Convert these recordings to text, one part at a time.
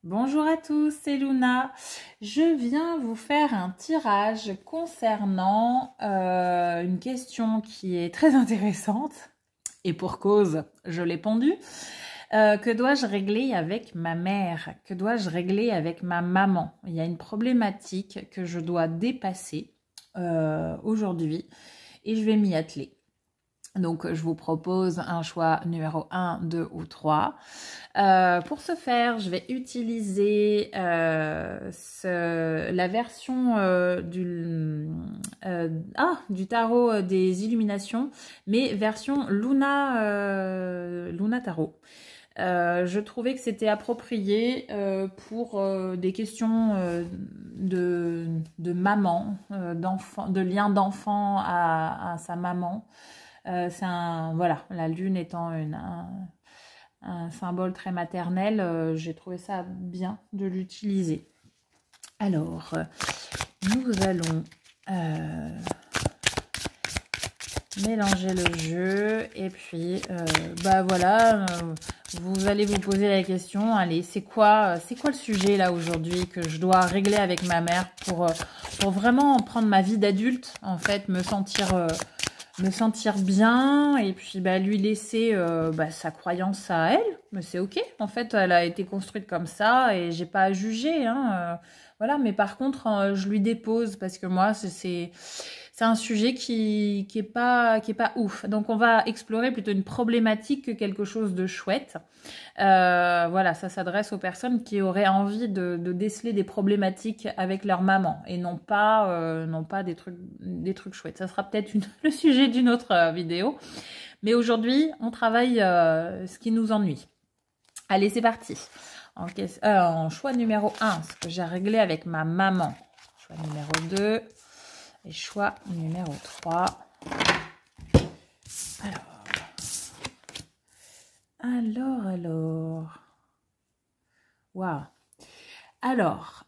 Bonjour à tous, c'est Luna. Je viens vous faire un tirage concernant une question qui est très intéressante et pour cause, je l'ai pondue. Que dois-je régler avec ma mère? Que dois-je régler avec ma maman? Il y a une problématique que je dois dépasser aujourd'hui et je vais m'y atteler. Donc, je vous propose un choix numéro 1, 2 ou 3. Pour ce faire, je vais utiliser la version du tarot des illuminations, mais version Luna Tarot. Je trouvais que c'était approprié pour des questions de maman, de lien d'enfant à sa maman. Voilà, la lune étant un symbole très maternel, j'ai trouvé ça bien de l'utiliser. Alors, nous allons mélanger le jeu et puis, voilà, vous allez vous poser la question, allez, c'est quoi le sujet là aujourd'hui que je dois régler avec ma mère pour vraiment prendre ma vie d'adulte, en fait, me sentir bien et puis lui laisser sa croyance à elle, mais c'est ok, en fait elle a été construite comme ça et j'ai pas à juger, hein, voilà, mais par contre je lui dépose parce que moi c'est un sujet qui est pas ouf, donc on va explorer plutôt une problématique que quelque chose de chouette. Voilà, ça s'adresse aux personnes qui auraient envie de déceler des problématiques avec leur maman et non pas des trucs chouettes. Ça sera peut-être le sujet d'une autre vidéo. Mais aujourd'hui, on travaille ce qui nous ennuie. Allez, c'est parti. En choix numéro 1, ce que j'ai réglé avec ma maman. Choix numéro 2 et choix numéro 3. Alors. Waouh. Alors,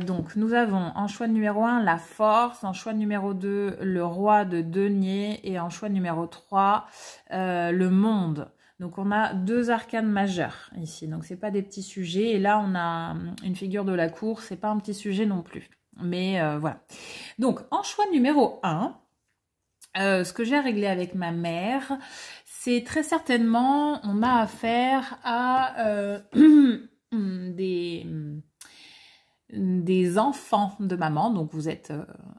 donc nous avons en choix numéro 1 la force, en choix numéro 2 le roi de denier et en choix numéro 3 le monde. Donc on a deux arcanes majeurs ici, donc c'est pas des petits sujets. Et là on a une figure de la cour, c'est pas un petit sujet non plus. Mais voilà. Donc en choix numéro 1, ce que j'ai réglé avec ma mère, c'est très certainement, on a affaire à des enfants de maman. Donc vous êtes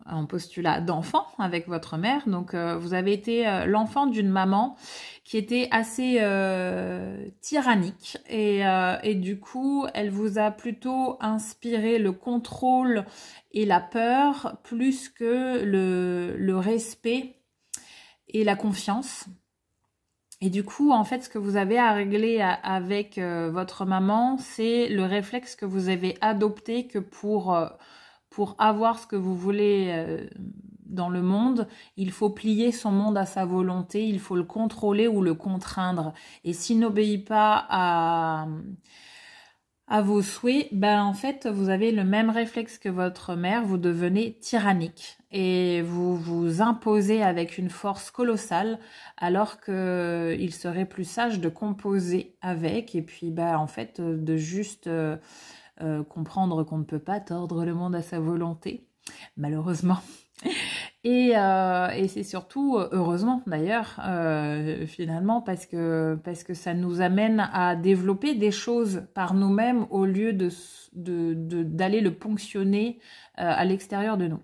en postulat d'enfant avec votre mère. Donc vous avez été l'enfant d'une maman qui était assez tyrannique et du coup elle vous a plutôt inspiré le contrôle et la peur plus que le respect et la confiance. Et du coup, en fait, ce que vous avez à régler avec votre maman, c'est le réflexe que vous avez adopté que pour avoir ce que vous voulez dans le monde, il faut plier son monde à sa volonté, il faut le contrôler ou le contraindre. Et s'il n'obéit pas à vos souhaits, en fait, vous avez le même réflexe que votre mère, vous devenez tyrannique et vous vous imposez avec une force colossale alors qu'il serait plus sage de composer avec et puis en fait de juste comprendre qu'on ne peut pas tordre le monde à sa volonté, malheureusement. Et c'est surtout, heureusement d'ailleurs, finalement, parce que ça nous amène à développer des choses par nous-mêmes au lieu d'aller le ponctionner à l'extérieur de nous.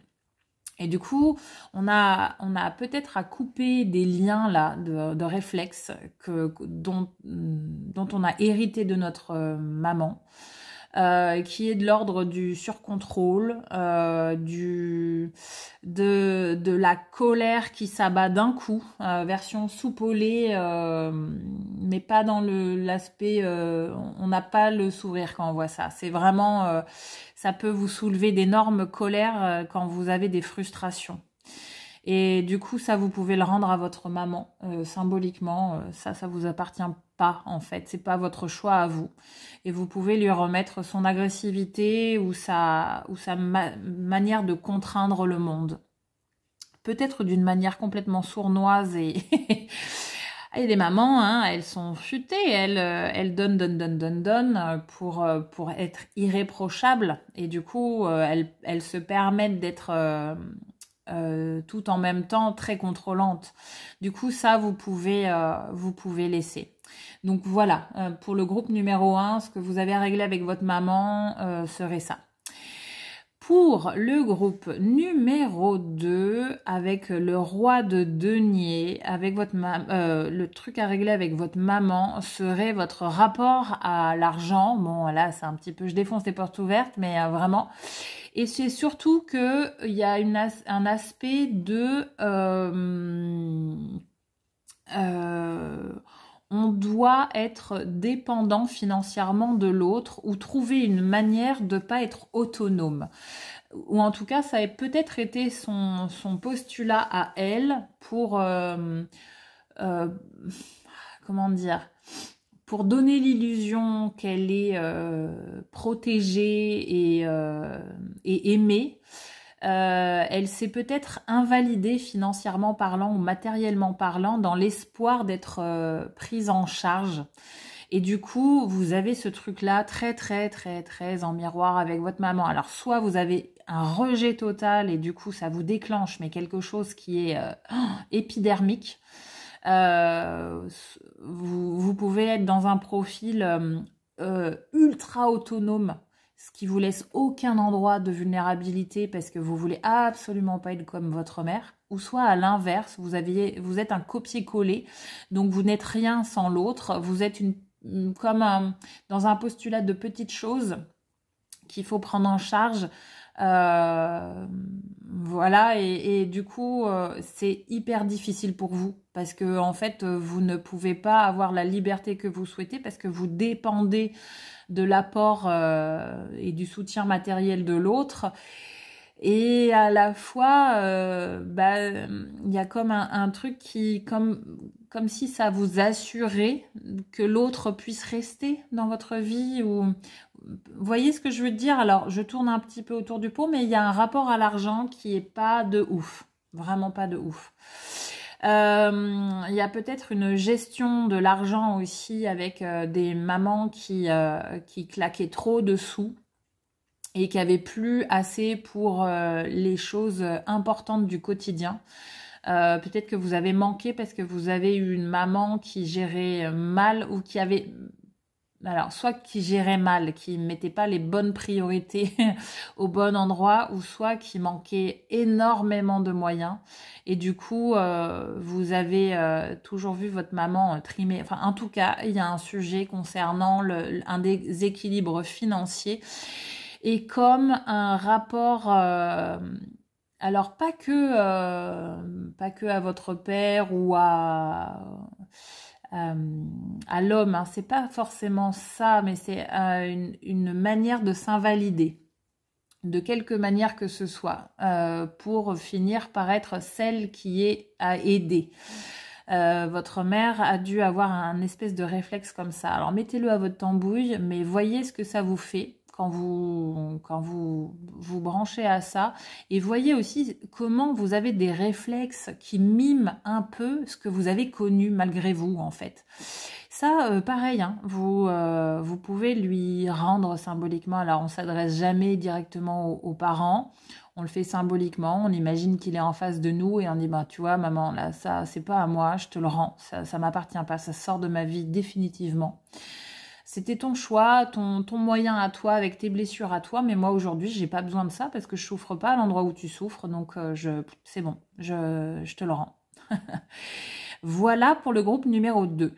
Et du coup, on a peut-être à couper des liens là de réflexes dont on a hérité de notre maman. Qui est de l'ordre du surcontrôle, de la colère qui s'abat d'un coup, version soupolée, mais pas dans l'aspect, on n'a pas le sourire quand on voit ça. C'est vraiment, ça peut vous soulever d'énormes colères quand vous avez des frustrations. Et du coup, ça, vous pouvez le rendre à votre maman, symboliquement. Ça vous appartient pas, en fait. C'est pas votre choix à vous. Et vous pouvez lui remettre son agressivité ou sa manière de contraindre le monde. Peut-être d'une manière complètement sournoise et Et les mamans, hein, elles sont futées, elles donnent pour être irréprochables. Et du coup, elles se permettent d'être tout en même temps très contrôlantes. Du coup, ça, vous pouvez laisser. Donc voilà, pour le groupe numéro 1, ce que vous avez à régler avec votre maman serait ça. Pour le groupe numéro 2, avec le roi de denier, avec le truc à régler avec votre maman serait votre rapport à l'argent. Bon, là, c'est un petit peu, je défonce les portes ouvertes, mais vraiment. Et c'est surtout qu'il y a un aspect de... on doit être dépendant financièrement de l'autre ou trouver une manière de ne pas être autonome. Ou en tout cas, ça a peut-être été son postulat à elle pour, comment dire, pour donner l'illusion qu'elle est protégée et aimée. Elle s'est peut-être invalidée financièrement parlant ou matériellement parlant dans l'espoir d'être prise en charge. Et du coup, vous avez ce truc-là très, très, très, très en miroir avec votre maman. Alors, soit vous avez un rejet total et du coup, ça vous déclenche, mais quelque chose qui est épidermique. Vous pouvez être dans un profil ultra autonome, ce qui vous laisse aucun endroit de vulnérabilité parce que vous voulez absolument pas être comme votre mère, ou soit à l'inverse, vous êtes un copier-coller, donc vous n'êtes rien sans l'autre, vous êtes dans un postulat de petites choses qu'il faut prendre en charge. Voilà, et du coup, c'est hyper difficile pour vous parce que en fait, vous ne pouvez pas avoir la liberté que vous souhaitez parce que vous dépendez de l'apport et du soutien matériel de l'autre. Et à la fois, il y a comme un truc qui, comme si ça vous assurait que l'autre puisse rester dans votre vie. Vous voyez ce que je veux dire? Alors, je tourne un petit peu autour du pot, mais il y a un rapport à l'argent qui est pas de ouf. Vraiment pas de ouf. Il y a peut-être une gestion de l'argent aussi avec des mamans qui claquaient trop de sous et qui n'avaient plus assez pour les choses importantes du quotidien. Peut-être que vous avez manqué parce que vous avez eu une maman qui gérait mal ou qui avait... Alors, soit qui gérait mal, qui ne mettait pas les bonnes priorités au bon endroit, ou soit qui manquait énormément de moyens. Et du coup, vous avez toujours vu votre maman trimer. Enfin, en tout cas, il y a un sujet concernant un déséquilibre financier et comme un rapport... alors, pas que à votre père ou à l'homme, hein. C'est pas forcément ça, mais c'est une manière de s'invalider, de quelque manière que ce soit, pour finir par être celle qui est à aider. Votre mère a dû avoir un espèce de réflexe comme ça. Alors, mettez-le à votre tambouille, mais voyez ce que ça vous fait quand vous branchez à ça, et voyez aussi comment vous avez des réflexes qui miment un peu ce que vous avez connu malgré vous en fait. Ça, pareil, hein, vous pouvez lui rendre symboliquement. Alors on s'adresse jamais directement aux parents, on le fait symboliquement, on imagine qu'il est en face de nous et on dit bah tu vois maman là ça c'est pas à moi, je te le rends, ça m'appartient pas, ça sort de ma vie définitivement. C'était ton choix, ton moyen à toi, avec tes blessures à toi, mais moi aujourd'hui, j'ai pas besoin de ça parce que je souffre pas à l'endroit où tu souffres, donc c'est bon, je te le rends. Voilà pour le groupe numéro 2.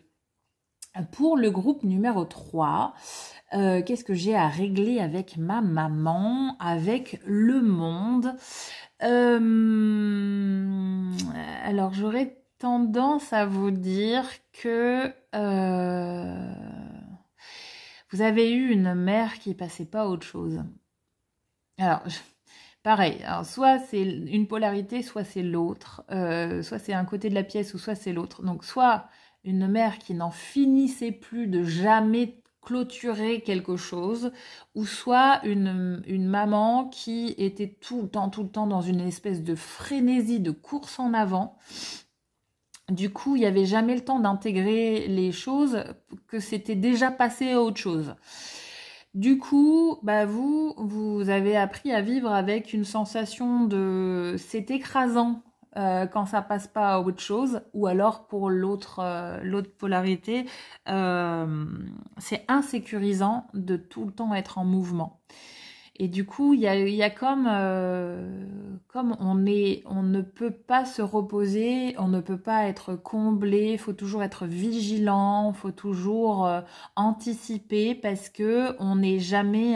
Pour le groupe numéro 3, qu'est-ce que j'ai à régler avec ma maman, avec le monde? Alors, j'aurais tendance à vous dire que... vous avez eu une mère qui passait pas à autre chose. Alors, pareil, alors soit c'est une polarité, soit c'est l'autre. Soit c'est un côté de la pièce, ou soit c'est l'autre. Donc, soit une mère qui n'en finissait plus de jamais clôturer quelque chose, ou soit une maman qui était tout le temps dans une espèce de frénésie de course en avant, Du coup, il n'y avait jamais le temps d'intégrer les choses, que c'était déjà passé à autre chose. Du coup, bah vous avez appris à vivre avec une sensation de c'est écrasant quand ça passe pas à autre chose, ou alors pour l'autre polarité, c'est insécurisant de tout le temps être en mouvement. Et du coup, il y a comme on ne peut pas se reposer, on ne peut pas être comblé, il faut toujours être vigilant, il faut toujours anticiper parce que on n'est jamais,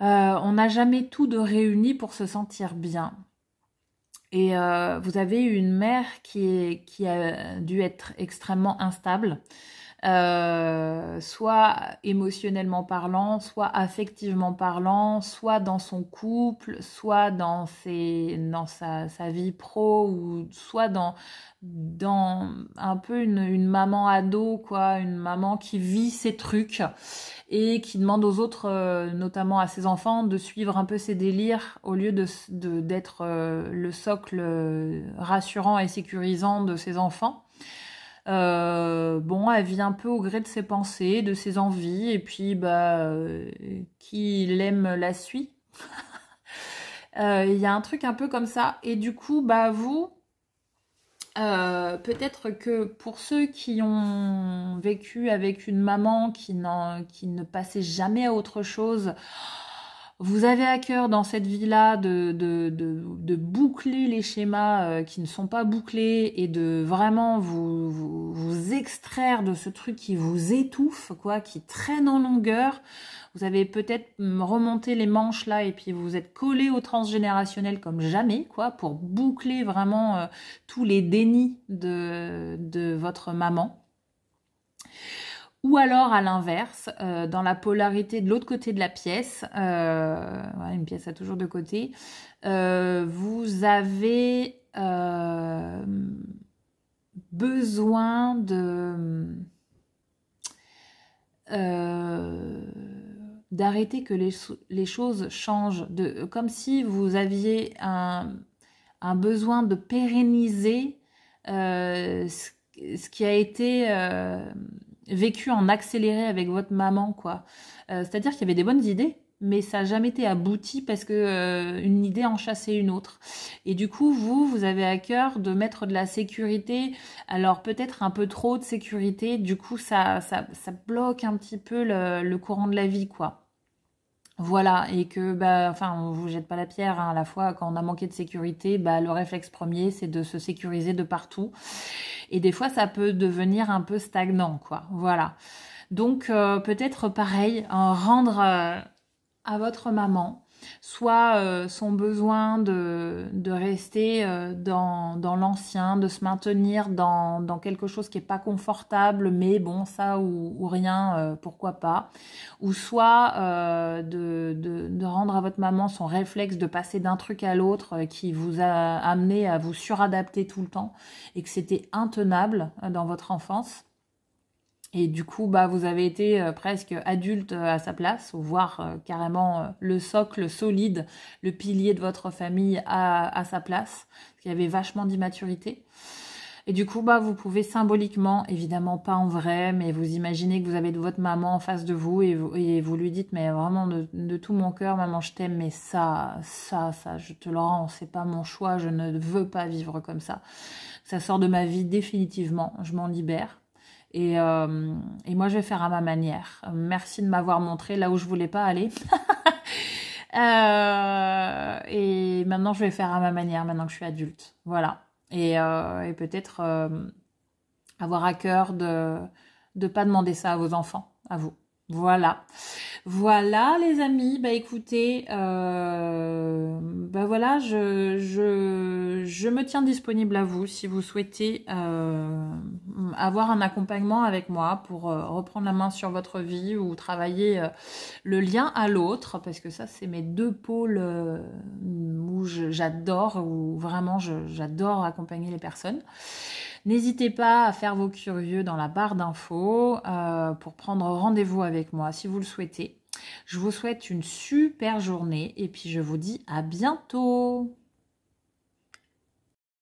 on n'a jamais tout de réuni pour se sentir bien. Et vous avez une mère qui a dû être extrêmement instable. Soit émotionnellement parlant, soit affectivement parlant, soit dans son couple, soit dans sa vie pro, ou soit dans un peu une maman ado, quoi, une maman qui vit ses trucs et qui demande aux autres, notamment à ses enfants, de suivre un peu ses délires au lieu d'être le socle rassurant et sécurisant de ses enfants. Bon, elle vit un peu au gré de ses pensées, de ses envies, et puis qui l'aime la suit. Il y a un truc un peu comme ça, et du coup, vous, peut-être que pour ceux qui ont vécu avec une maman qui ne passait jamais à autre chose, vous avez à cœur dans cette vie-là de boucler les schémas qui ne sont pas bouclés et de vraiment vous extraire de ce truc qui vous étouffe, quoi, qui traîne en longueur. Vous avez peut-être remonté les manches là et puis vous êtes collé au transgénérationnel comme jamais, quoi, pour boucler vraiment tous les dénis de votre maman. Ou alors, à l'inverse, dans la polarité de l'autre côté de la pièce, ouais, une pièce a toujours deux côtés, vous avez besoin d'arrêter que les choses changent, comme si vous aviez un besoin de pérenniser ce qui a été vécu en accéléré avec votre maman, quoi. C'est-à-dire qu'il y avait des bonnes idées, mais ça n'a jamais été abouti parce que une idée en chassait une autre. Et du coup, vous avez à cœur de mettre de la sécurité, alors peut-être un peu trop de sécurité, du coup ça bloque un petit peu le courant de la vie, quoi. Voilà, et que, enfin, on vous jette pas la pierre, hein, à la fois, quand on a manqué de sécurité, le réflexe premier, c'est de se sécuriser de partout. Et des fois, ça peut devenir un peu stagnant, quoi. Voilà. Donc, peut-être pareil, rendre à votre maman soit son besoin de rester dans l'ancien, de se maintenir dans quelque chose qui n'est pas confortable, mais bon, ça ou rien, pourquoi pas. Ou soit de rendre à votre maman son réflexe de passer d'un truc à l'autre qui vous a amené à vous suradapter tout le temps et que c'était intenable dans votre enfance. Et du coup, vous avez été presque adulte à sa place, ou voire carrément le socle solide, le pilier de votre famille à sa place, parce qu'il y avait vachement d'immaturité. Et du coup, vous pouvez symboliquement, évidemment pas en vrai, mais vous imaginez que vous avez votre maman en face de vous et vous lui dites, mais vraiment de tout mon cœur, maman, je t'aime, mais ça, je te le rends, c'est pas mon choix, je ne veux pas vivre comme ça. Ça sort de ma vie définitivement, je m'en libère. Et moi, je vais faire à ma manière. Merci de m'avoir montré là où je voulais pas aller. Et maintenant, je vais faire à ma manière, maintenant que je suis adulte. Voilà. Et peut-être avoir à cœur de pas demander ça à vos enfants, à vous. Voilà. Voilà les amis, écoutez, voilà, je me tiens disponible à vous si vous souhaitez avoir un accompagnement avec moi pour reprendre la main sur votre vie ou travailler le lien à l'autre, parce que ça c'est mes deux pôles où j'adore, où vraiment j'adore accompagner les personnes. N'hésitez pas à faire vos curieux dans la barre d'infos pour prendre rendez-vous avec moi si vous le souhaitez. Je vous souhaite une super journée et puis je vous dis à bientôt.